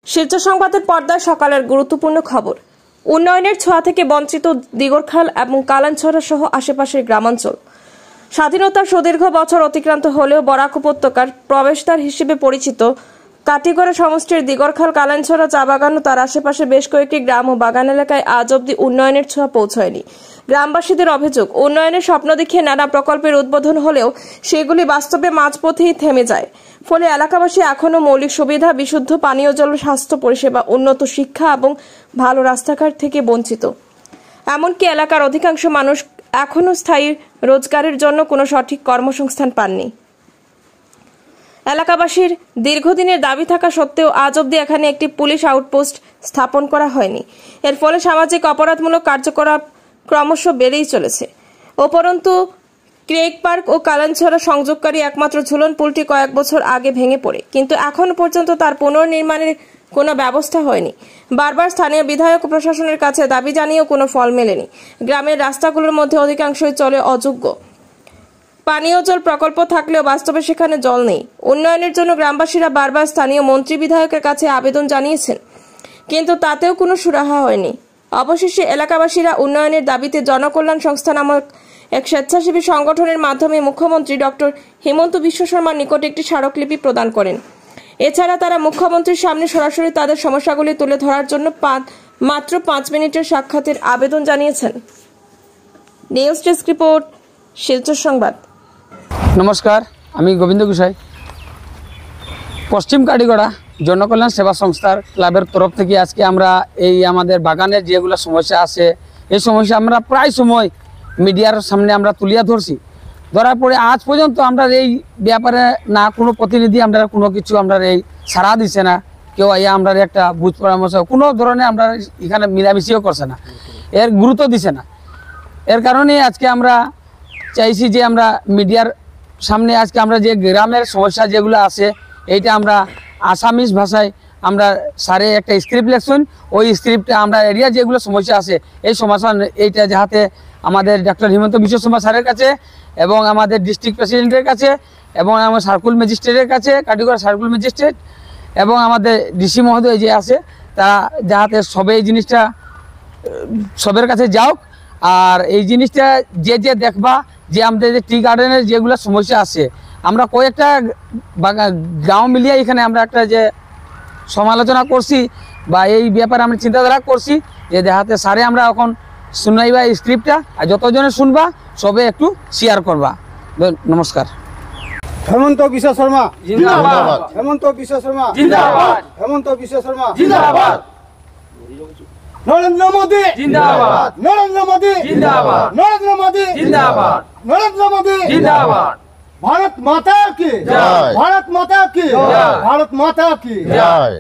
শিলচর সংবাদের পর্দায় সকালের গুরুত্বপূর্ণ খবর। উন্নয়নের ছোঁয়া থেকে বঞ্চিত দিগরখাল এবং কালানছড়া সহ আশেপাশের গ্রামাঞ্চল। স্বাধীনতার সুদীর্ঘ বছর অতিক্রান্ত হলেও বরাক উপত্যকার প্রবেশদ্বার হিসেবে পরিচিত কাটিগড়া সমষ্টির দিগরখাল, কালানছড়া চা বাগান ও তার আশেপাশে বেশ কয়েকটি গ্রাম ও বাগান এলাকায় আজ অবধি উন্নয়নের ছোঁয়া পৌঁছায়নি। গ্রামবাসীদের অভিযোগ, উন্নয়নের স্বপ্ন দেখিয়ে নানা প্রকল্পের উদ্বোধন হলেও সেগুলি বাস্তবে মাঝপথেই থেমে যায়। ফলে এলাকাবাসী এখনও মৌলিক সুবিধা, বিশুদ্ধ পানীয় জল, স্বাস্থ্য পরিষেবা, উন্নত শিক্ষা এবং ভালো রাস্তাঘাট থেকে বঞ্চিত। এমনকি এলাকার অধিকাংশ মানুষ এখনও স্থায়ী রোজগারের জন্য কোনো সঠিক কর্মসংস্থান পাননি। এলাকাবাসীর দীর্ঘদিনের দাবি থাকা সত্ত্বেও আজ অবধি এখানে একটি পুলিশ আউটপোস্ট স্থাপন করা হয়নি। এর ফলে সামাজিক অপরাধমূলক কার্যকলাপ ক্রমশ বেড়েই চলেছে। উপরন্তু ক্রেগ পার্ক ও কালানছড়া সংযোগকারী একমাত্র ঝুলন পুলটি কয়েক বছর আগে ভেঙে পড়ে, কিন্তু এখন পর্যন্ত তার পুনর্নির্মাণের কোনো ব্যবস্থা হয়নি। বারবার স্থানীয় বিধায়ক ও প্রশাসনের কাছে দাবি জানিয়েও কোনো ফল মেলেনি। গ্রামের রাস্তাগুলোর মধ্যে অধিকাংশই চলে অযোগ্য। পানীয় জল প্রকল্প থাকলেও বাস্তবে সেখানে জল নেই। উন্নয়নের জন্য গ্রামবাসীরা বারবার স্থানীয় মন্ত্রী বিধায়কের কাছে আবেদন জানিয়েছেন, কিন্তু তাতেও কোনো সুরাহা হয়নি। অবশেষে এলাকাবাসীরা উন্নয়নের দাবিতে জনকল্যাণ সংস্থা নামক এক স্বেচ্ছাসেবী সংগঠনের মাধ্যমে মুখ্যমন্ত্রী ডক্টর হিমন্ত বিশ্ব শর্মার নিকটে একটি স্মারকলিপি প্রদান করেন। এছাড়া তারা মুখ্যমন্ত্রীর সামনে সরাসরি তাদের সমস্যাগুলি তুলে ধরার জন্য মাত্র 5 মিনিটের সাক্ষাতের আবেদন জানিয়েছেন। নিউজ ডেস্ক রিপোর্ট, শিলচর সংবাদ। নমস্কার, আমি গোবিন্দ গোসাই। পশ্চিম কাটিগড়া জনকল্যাণ সেবা সংস্থার ক্লাবের তরফ থেকে আজকে আমরা এই আমাদের বাগানের যেগুলো সমস্যা আছে, এই সমস্যা আমরা প্রায় সময় মিডিয়ার সামনে আমরা তুলিয়া ধরছি। ধরার পরে আজ পর্যন্ত আমরা এই ব্যাপারে না কোনো প্রতিনিধি আমরা কোনো কিছু আমরা এই সাড়া দিছে না, কেউ আইয়া আমরা একটা বুঝ পরামর্শ কোনো ধরনের আমরা এখানে মিলামিশিও করছে না, এর গুরুত্ব দিছে না। এর কারণে আজকে আমরা চাইছি যে আমরা মিডিয়ার সামনে আজকে আমরা যে গ্রামের সমস্যা যেগুলো আছে এইটা আমরা আসামিজ ভাষায় আমরা স্যারে একটা স্ক্রিপ্ট লেখছেন, ওই স্ক্রিপ্টে আমরা এরিয়া যেগুলো সমস্যা আছে এই সমস্যা এইটা যাতে আমাদের ডক্টর হিমন্ত বিশ্ব শর্মা স্যারের কাছে এবং আমাদের ডিস্ট্রিক্ট প্রেসিডেন্টের কাছে এবং আমার সার্কুল ম্যাজিস্ট্রেটের কাছে, কাটিগড়া সার্কুল ম্যাজিস্ট্রেট এবং আমাদের ডিসি মহোদয় যে আছে তারা যাতে সবে এই জিনিসটা সবের কাছে যাও। আর এই জিনিসটা যে দেখবা যে আমাদের যে টি গার্ডেনের যেগুলো সমস্যা আছে, আমরা কয়েকটা গাঁও মিলিয়ে এখানে আমরা একটা যে সমালোচনা করছি বা এই ব্যাপারে আমরা চিন্তাধারা করছি যে দেখাতে সারে আমরা এখন শুনাইবা এই স্ক্রিপ্টটা, আর যতজনে শুনবা সবে একটু শেয়ার করবা। নমস্কার। হেমন্ত বিশ্ব শর্মা জিন্দাবাদ। হেমন্ত বিশ্ব শর্মা জিন্দাবাদ। হেমন্ত বিশ্ব শর্মা জিন্দাবাদ। নরেন্দ্র মোদী জিন্দাবাদ। নরেন্দ্র মোদী জিন্দাবাদ। নরেন্দ্র মোদী জিন্দাবাদ। নরেন্দ্র মোদী জিন্দাবাদ। ভারত মাতা কি জয়। ভারত মাতা কি জয়। ভারত মাতা কি জয়।